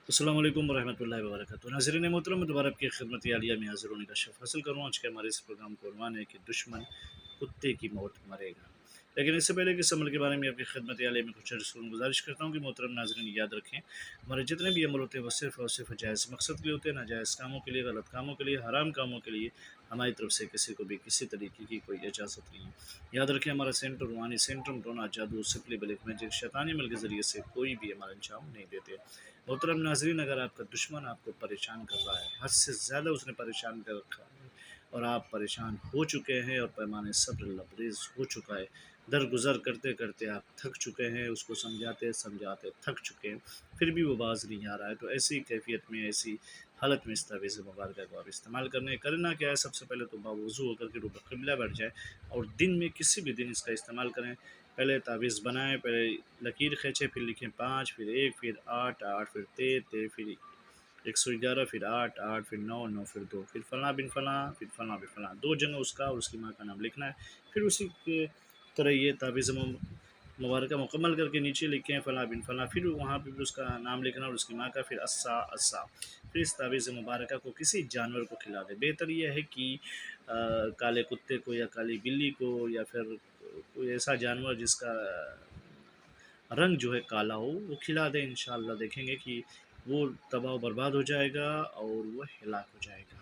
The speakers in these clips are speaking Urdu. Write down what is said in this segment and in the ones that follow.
السلام علیکم ورحمۃ اللہ وبرکاتہ ناظرین محترم میں دوبارہ آپ کی خدمت عالیہ میں حاضر ہونے کا شرف حاصل کروں. آج کے ہمارے اس پروگرام کو عنوان ہے کہ دشمن کتے کی موت مرے گا. لیکن اس سے پہلے کہ اس عمل کے بارے میں آپ کی خدمت عالیہ میں کچھ رسول گزارش کرتا ہوں کہ محترم ناظرین یاد رکھیں ہمارے جتنے بھی عمل ہوتے ہیں وہ صرف اور صرف جائز مقصد کے لیے ہوتے ہیں. ناجائز کاموں کے لیے، غلط کاموں کے لیے، حرام کاموں کے لیے ہماری طرف سے کسی کو بھی کسی طریقے کی کوئی اجازت نہیں ہے. یاد رکھیں ہمارا سینٹر روحانی سینٹر ٹونا جادو سپلی بلک میجک شیطانی عمل کے ذریعے سے کوئی بھی عمل انجام نہیں دیتے. محترم ناظرین، اگر آپ کا دشمن آپ کو پریشان کر رہا ہے، حد سے زیادہ اس نے پریشان کر رکھا ہے اور آپ پریشان ہو چکے ہیں اور پیمانے صبر لبریز ہو چکا ہے، درگزر کرتے کرتے آپ تھک چکے ہیں، اس کو سمجھاتے سمجھاتے تھک چکے ہیں، پھر بھی وہ باز نہیں آ رہا ہے، تو ایسی کیفیت میں، ایسی حالت میں اس تعویذ مبارکہ کو آپ استعمال کرنا کیا ہے. سب سے پہلے تو باوضو ہو کر کے روبہ قبلہ بیٹھ جائے اور دن میں کسی بھی دن اس کا استعمال کریں. پہلے تعویذ بنائیں، پہلے لکیر کھینچیں، پھر لکھیں 5، پھر 1، پھر 8، 8، پھر 13، پھر 111، پھر 8، 8، پھر 9، 9، پھر 2، پھر فلاں بن فلاں، پھر فلاں بن فلاں، 2 جگہ اس کا اور اس کی ماں کا نام لکھنا ہے. پھر اسی کے طرح یہ تعویذ مبارکہ مکمل کر کے نیچے لکھیں فلاں بن فلاں، پھر وہاں پہ بھی اس کا نام لکھنا اور اس کی ماں کا، پھر اسا اسا. پھر اس تعویذ مبارکہ کو کسی جانور کو کھلا دے. بہتر یہ ہے کہ کالے کتے کو یا کالی بلی کو یا پھر کوئی ایسا جانور جس کا رنگ جو ہے کالا ہو وہ کھلا دیں. انشاءاللہ دیکھیں گے کہ وہ تباہ و برباد ہو جائے گا اور وہ ہلاک ہو جائے گا.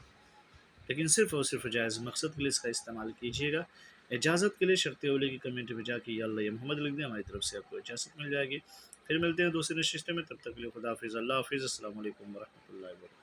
لیکن صرف اور صرف جائز مقصد کے لیے اس کا استعمال کیجیے گا. اجازت کے لیے شرط اولی کی کمیونٹی میں جا کے یا اللہ یا محمد لکھ دیں، ہماری طرف سے آپ کو اجازت مل جائے گی. پھر ملتے ہیں دوسرے نشست میں، تب تک کے لیے خدا حافظ. اللہ حافظ. السلام علیکم ورحمۃ اللہ وبرکاتہ.